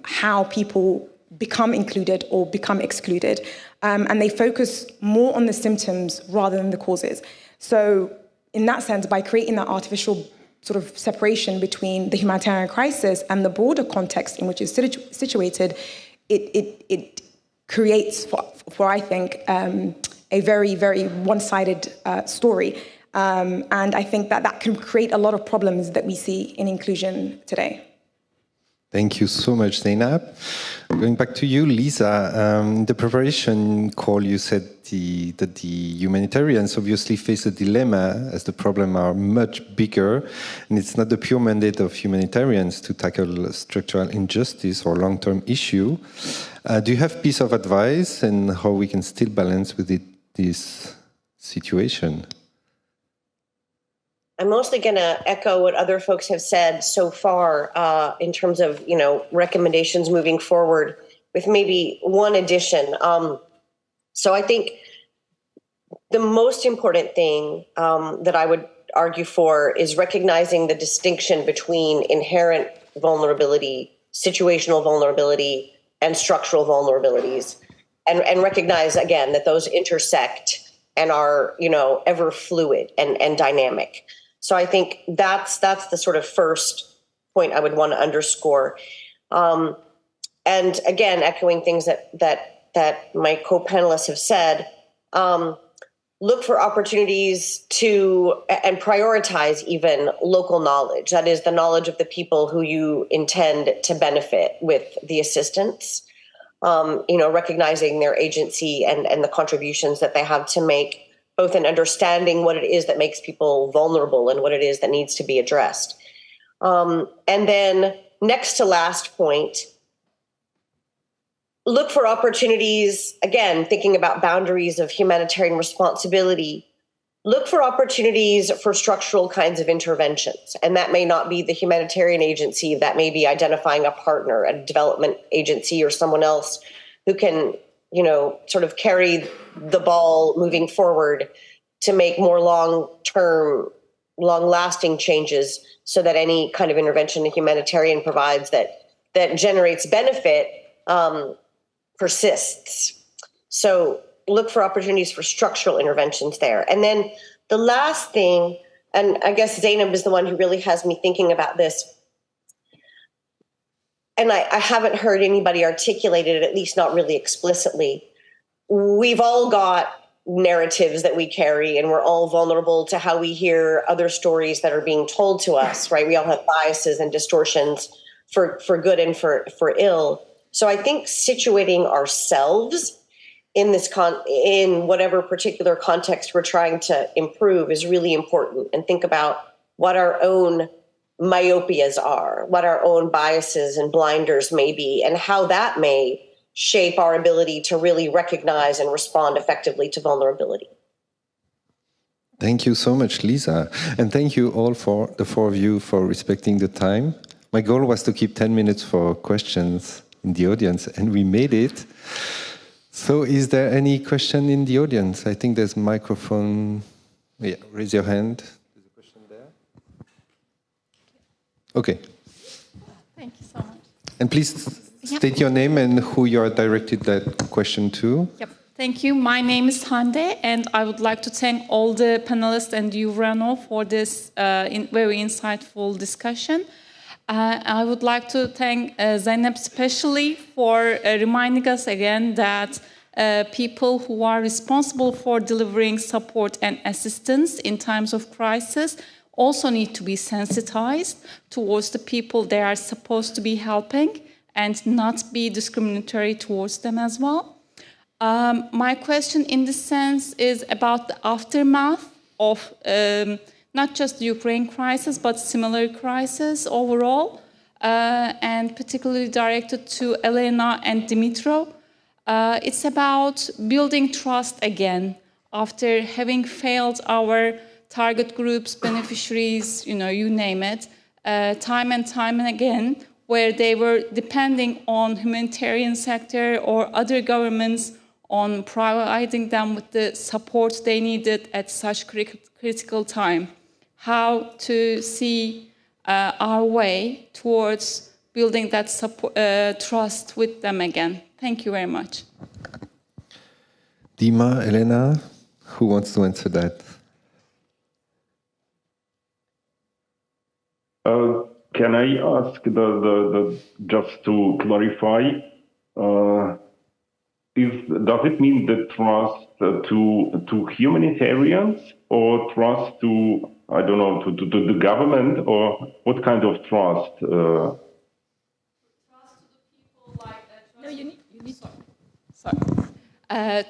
how people become included or become excluded. And they focus more on the symptoms rather than the causes. So in that sense, by creating that artificial sort of separation between the humanitarian crisis and the broader context in which it's situated, it creates, for I think, a very, very one-sided story. And I think that can create a lot of problems that we see in inclusion today. Thank you so much, Zainab. Going back to you, Lisa, the preparation call, you said that the humanitarians obviously face a dilemma as the problems are much bigger, and it's not the pure mandate of humanitarians to tackle structural injustice or long-term issue. Do you have a piece of advice and how we can still balance with this situation? I'm mostly going to echo what other folks have said so far in terms of, recommendations moving forward, with maybe one addition. So I think the most important thing that I would argue for is recognizing the distinction between inherent vulnerability, situational vulnerability, and structural vulnerabilities, and recognize again that those intersect and are, ever fluid and dynamic. So I think that's the sort of first point I would want to underscore. And again, echoing things that my co-panelists have said, look for opportunities to, and prioritize even local knowledge. That is the knowledge of the people who you intend to benefit with the assistance, recognizing their agency and the contributions that they have to make, both in understanding what it is that makes people vulnerable and what it is that needs to be addressed. And then next to last point, look for opportunities, again, thinking about boundaries of humanitarian responsibility, look for opportunities for structural kinds of interventions. And that may not be the humanitarian agency, that may be identifying a partner, a development agency or someone else who can, sort of carry the ball moving forward to make more long-term, long-lasting changes so that any kind of intervention the humanitarian provides that generates benefit persists. So look for opportunities for structural interventions there. And then the last thing, and I guess Zainab is the one who really has me thinking about this, and I haven't heard anybody articulate it, at least not really explicitly. We've all got narratives that we carry, and we're all vulnerable to how we hear other stories that are being told to us, right? We all have biases and distortions for good and for ill. So I think situating ourselves in this in whatever particular context we're trying to improve is really important, and think about what our own myopias are, what our own biases and blinders may be, and how that may shape our ability to really recognize and respond effectively to vulnerability. Thank you so much, Lisa. And thank you all, for the four of you, for respecting the time. My goal was to keep 10 minutes for questions in the audience, and we made it. So is there any question in the audience? I think there's a microphone. Yeah, raise your hand. There's a question there. Okay. Thank you so much. And please state your name and who you are directed that question to. Yep. Thank you. My name is Hande, and I would like to thank all the panelists and you, Renaud, for this very insightful discussion. I would like to thank Zainab especially for reminding us again that people who are responsible for delivering support and assistance in times of crisis also need to be sensitized towards the people they are supposed to be helping and not be discriminatory towards them as well. My question in this sense is about the aftermath of not just the Ukraine crisis, but similar crises overall, and particularly directed to Elena and Dmytro. It's about building trust again after having failed our target groups, beneficiaries, you name it, time and time and again, where they were depending on humanitarian sector or other governments on providing them with the support they needed at such critical time. How to see our way towards building that support, trust with them again. Thank you very much. Dima, Elena, who wants to answer that? Can I ask just to clarify? Does it mean the trust to humanitarians or trust to, I don't know, to the government, or what kind of trust? Trust to the people like that. No, you need. Sorry.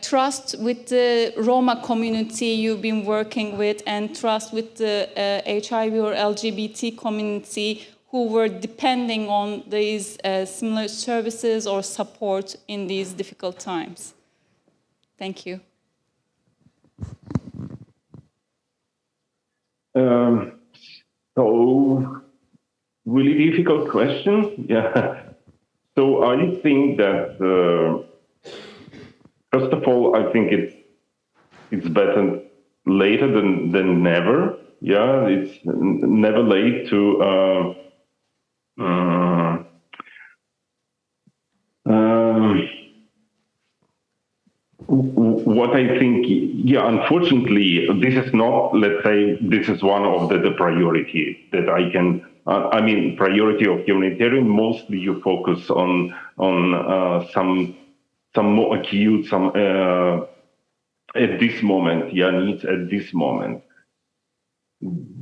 Trust with the Roma community you've been working with, and trust with the HIV or LGBT community who were depending on these similar services or support in these difficult times. Thank you. So, really difficult question. Yeah. So I think that first of all, I think it's better later than never. Yeah, it's never late to what I think, yeah, unfortunately, this is not, let's say, this is one of the priority that I can, I mean, priority of humanitarian, mostly you focus on some more acute, at this moment, yeah, needs at this moment.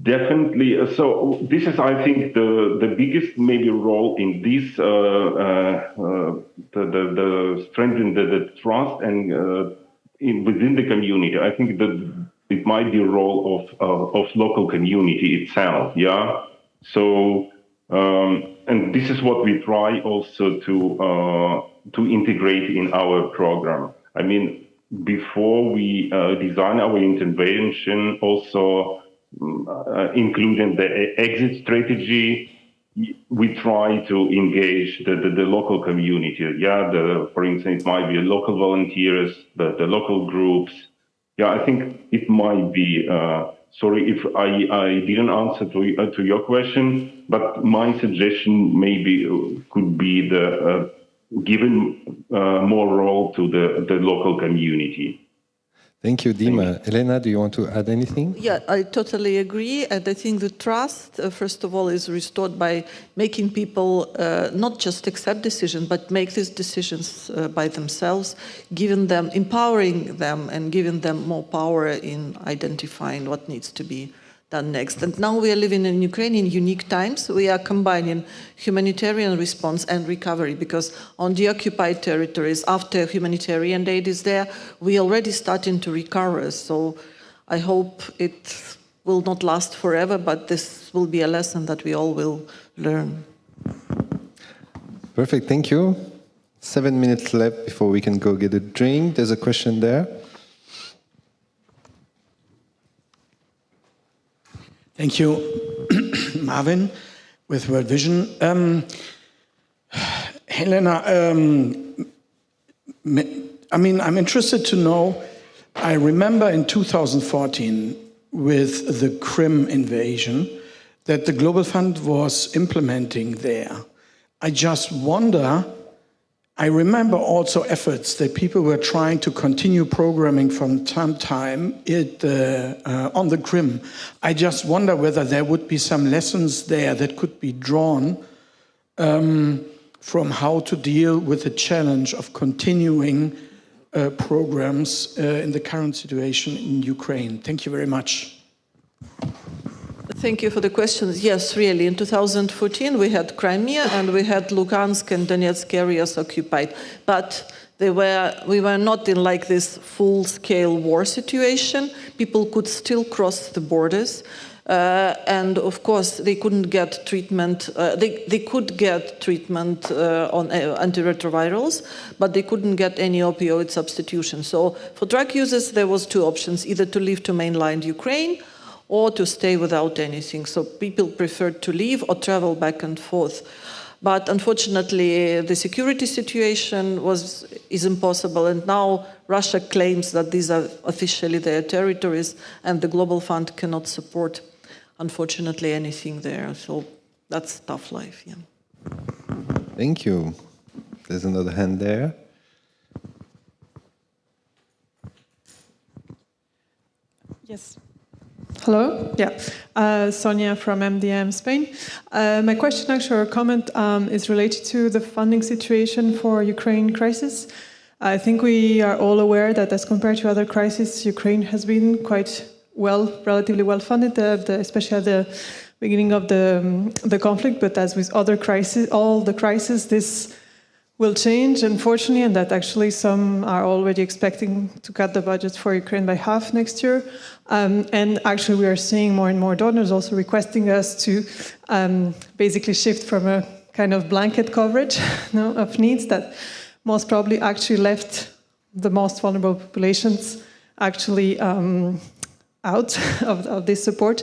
Definitely. So this is, I think, the biggest maybe role in this, the strengthening the trust and within the community. I think that it might be a role of local community itself. Yeah. So and this is what we try also to integrate in our program. I mean, before we design our intervention, also including the exit strategy, we try to engage the local community. Yeah, for instance, it might be local volunteers, the local groups. Yeah, I think it might be. Sorry if I didn't answer to your question, but my suggestion maybe could be the giving more role to the local community. Thank you, Dima. Elena, do you want to add anything? Yeah, I totally agree. And I think the trust, first of all, is restored by making people not just accept decisions, but make these decisions by themselves, giving them, empowering them, and giving them more power in identifying what needs to be done next. And now we are living in Ukraine in unique times. We are combining humanitarian response and recovery, because on the occupied territories, after humanitarian aid is there, we already starting to recover. So I hope it will not last forever, but this will be a lesson that we all will learn. Perfect, thank you. 7 minutes left before we can go get a drink. There's a question there. Thank you, Marvin, with World Vision. Helena, I mean, I'm interested to know, I remember in 2014 with the Crim invasion that the Global Fund was implementing there. I just wonder, I remember also efforts that people were trying to continue programming from time to time on the Crim. I just wonder whether there would be some lessons there that could be drawn from how to deal with the challenge of continuing programs in the current situation in Ukraine. Thank you very much. Thank you for the questions. Yes, really. In 2014, we had Crimea and we had Lugansk and Donetsk areas occupied. But we were not in like this full-scale war situation. People could still cross the borders. And of course, they couldn't get treatment. They could get treatment on antiretrovirals, but they couldn't get any opioid substitution. So for drug users, there was two options: either to leave to mainland Ukraine or to stay without anything. So people preferred to leave or travel back and forth. But unfortunately, the security situation is impossible. And now Russia claims that these are officially their territories and the Global Fund cannot support, unfortunately, anything there. So that's tough life, yeah. Thank you. There's another hand there. Yes. Hello, yeah, Sonia from MDM Spain. My question, actually, or comment, is related to the funding situation for Ukraine crisis. I think we are all aware that as compared to other crises, Ukraine has been quite relatively well funded, especially at the beginning of the conflict. But as with other crises, all the crises, this will change, unfortunately, and that actually some are already expecting to cut the budget for Ukraine by half next year. And actually we are seeing more and more donors also requesting us to basically shift from a kind of blanket coverage of needs that most probably actually left the most vulnerable populations actually out of this support,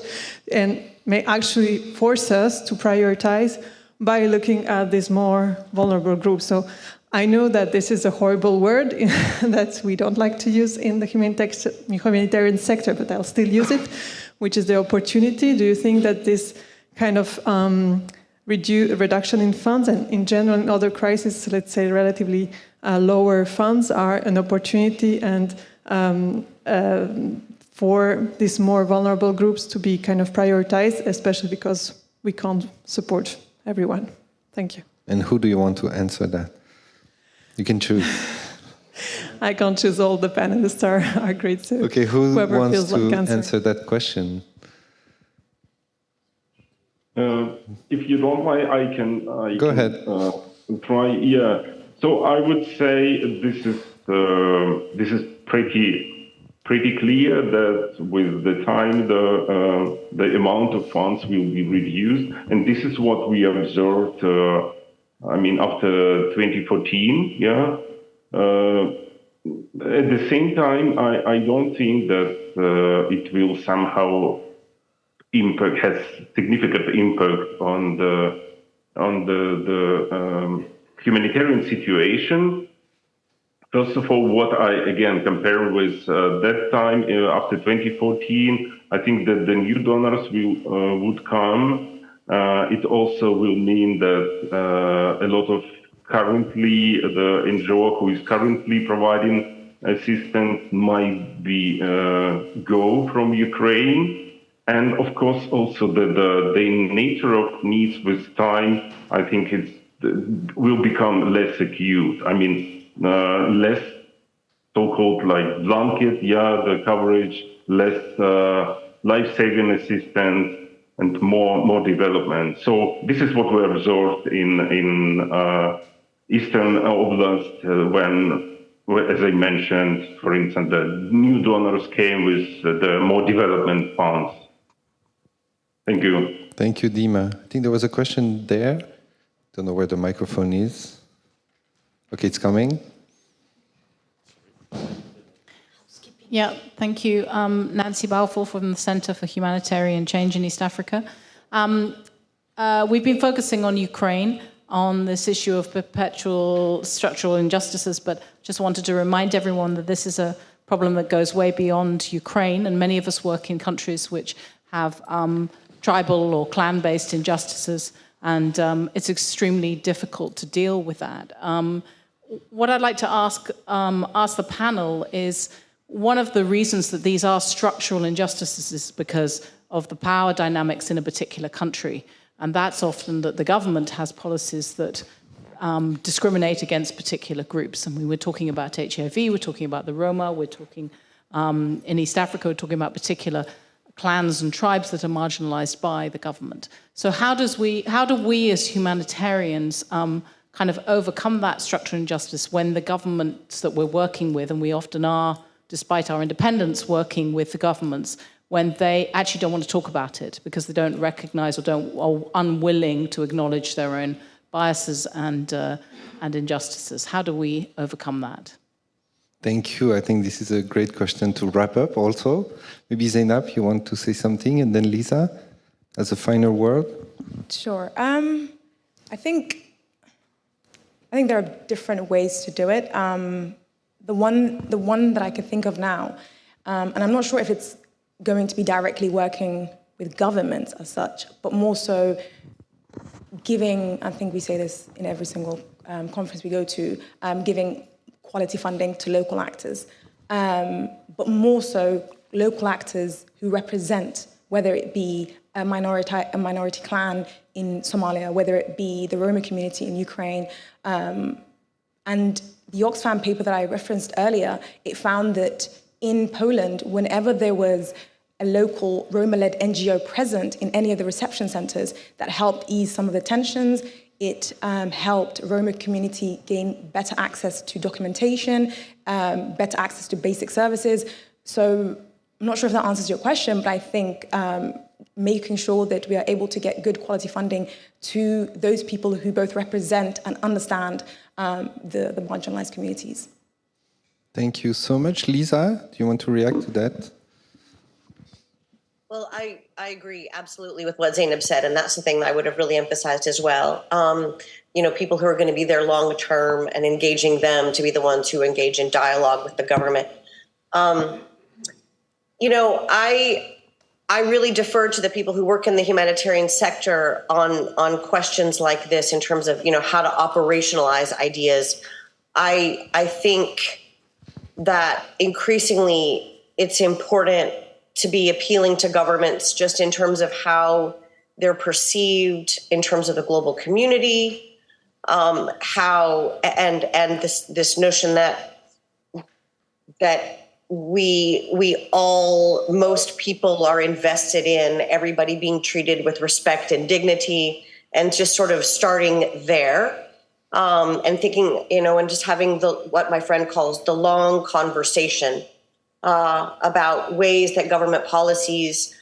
and may actually force us to prioritize by looking at these more vulnerable groups. So I know that this is a horrible word that we don't like to use in the humanitarian sector, but I'll still use it, which is the opportunity. Do you think that this kind of reduction in funds and in general in other crises, let's say relatively lower funds, are an opportunity and for these more vulnerable groups to be kind of prioritized, especially because we can't support everyone? Thank you. And who do you want to answer that? You can choose. I can't choose. All the panelists are great. So okay, who wants to like answer that question? If you don't mind, I can Go ahead. Try. Yeah. So I would say this is pretty clear that with the time the amount of funds will be reduced, and this is what we observed. After 2014, yeah. At the same time, I don't think that it will somehow has significant impact on the humanitarian situation. First of all, what I again compare with that time after 2014, I think that the new donors would come. It also will mean that a lot of currently the NGO who is currently providing assistance might be go from Ukraine, and of course also the nature of needs with time, I think will become less acute. I mean, less so-called like blanket, the coverage, less life-saving assistance, and more development. So this is what we observed in Eastern Oblast when, as I mentioned, for instance, the new donors came with the more development funds. Thank you. Thank you, Dima. I think there was a question there. Don't know where the microphone is. Okay, it's coming. Yeah, thank you. Nancy Balfour from the Center for Humanitarian Change in East Africa. We've been focusing on Ukraine, on this issue of perpetual structural injustices, but just wanted to remind everyone that this is a problem that goes way beyond Ukraine, and many of us work in countries which have tribal or clan-based injustices, and it's extremely difficult to deal with that. What I'd like to ask the panel is, one of the reasons that these are structural injustices is because of the power dynamics in a particular country. And that's often that the government has policies that discriminate against particular groups. And we were talking about HIV, we're talking about the Roma, we're talking in East Africa, we're talking about particular clans and tribes that are marginalized by the government. So how do we as humanitarians kind of overcome that structural injustice when the governments that we're working with, and we often are, despite our independence, working with the governments, when they actually don't want to talk about it because they don't recognize or are unwilling to acknowledge their own biases and injustices? How do we overcome that? Thank you. I think this is a great question to wrap up also. Maybe Zainab, you want to say something, and then Lisa, as a final word? Sure. I think there are different ways to do it. The one that I can think of now, and I'm not sure if it's going to be directly working with governments as such, but more so giving, I think we say this in every single conference we go to, giving quality funding to local actors, but more so local actors who represent, whether it be a minority clan in Somalia, whether it be the Roma community in Ukraine, and the Oxfam paper that I referenced earlier, it found that in Poland, whenever there was a local Roma-led NGO present in any of the reception centers that helped ease some of the tensions, it helped Roma community gain better access to documentation, better access to basic services. So I'm not sure if that answers your question, but I think making sure that we are able to get good quality funding to those people who both represent and understand the marginalized communities. Thank you so much. Lisa, do you want to react to that? Well, I agree absolutely with what Zainab said, and that's the thing that I would have really emphasized as well. People who are going to be there long term and engaging them to be the ones who engage in dialogue with the government. I really defer to the people who work in the humanitarian sector on questions like this in terms of, how to operationalize ideas. I think that increasingly it's important to be appealing to governments just in terms of how they're perceived in terms of the global community, how and this notion that most people are invested in everybody being treated with respect and dignity, and just sort of starting there, and thinking, and just having what my friend calls the long conversation about ways that government policies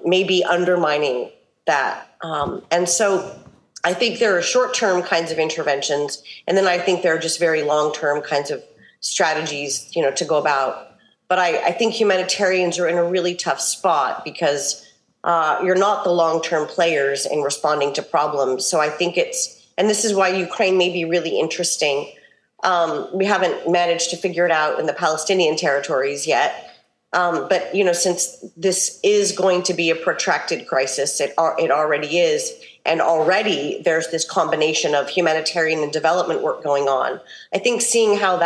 may be undermining that. And so I think there are short-term kinds of interventions, and then I think there are just very long-term kinds of strategies, to go about. But I think humanitarians are in a really tough spot because you're not the long-term players in responding to problems. So I think and this is why Ukraine may be really interesting. We haven't managed to figure it out in the Palestinian territories yet. But, since this is going to be a protracted crisis, it already is. And already there's this combination of humanitarian and development work going on. I think seeing how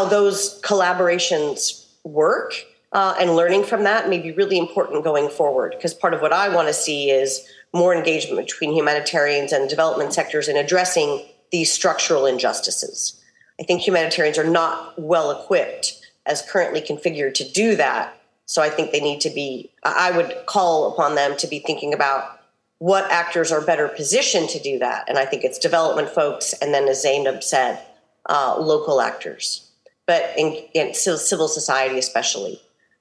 those collaborations work and learning from that may be really important going forward, because part of what I want to see is more engagement between humanitarians and development sectors in addressing these structural injustices. I think humanitarians are not well equipped as currently configured to do that. So I think they need to be, I would call upon them to be thinking about what actors are better positioned to do that. And I think it's development folks, and then, as Zainab said, local actors, but in civil society especially.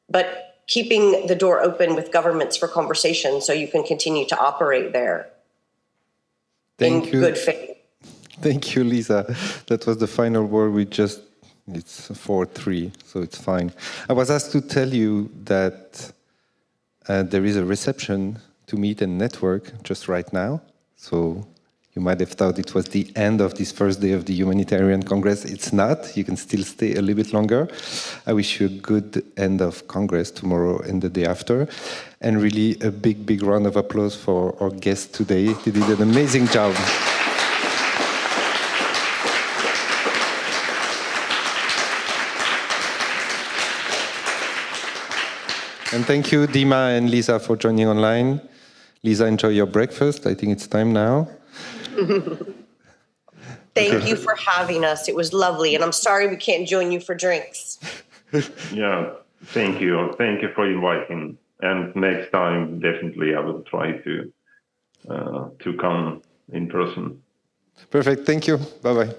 But keeping the door open with governments for conversation so you can continue to operate there in good faith. Thank you, Lisa. That was the final word. It's 4-3, so it's fine. I was asked to tell you that there is a reception to meet and network just right now. So you might have thought it was the end of this first day of the Humanitarian Congress. It's not. You can still stay a little bit longer. I wish you a good end of Congress tomorrow and the day after. And really a big, big round of applause for our guests today. They did an amazing job. And thank you, Dima and Lisa, for joining online. Lisa, enjoy your breakfast. I think it's time now. Thank you for having us. It was lovely. And I'm sorry we can't join you for drinks. Yeah, thank you. Thank you for inviting. And next time, definitely, I will try to come in person. Perfect. Thank you. Bye-bye.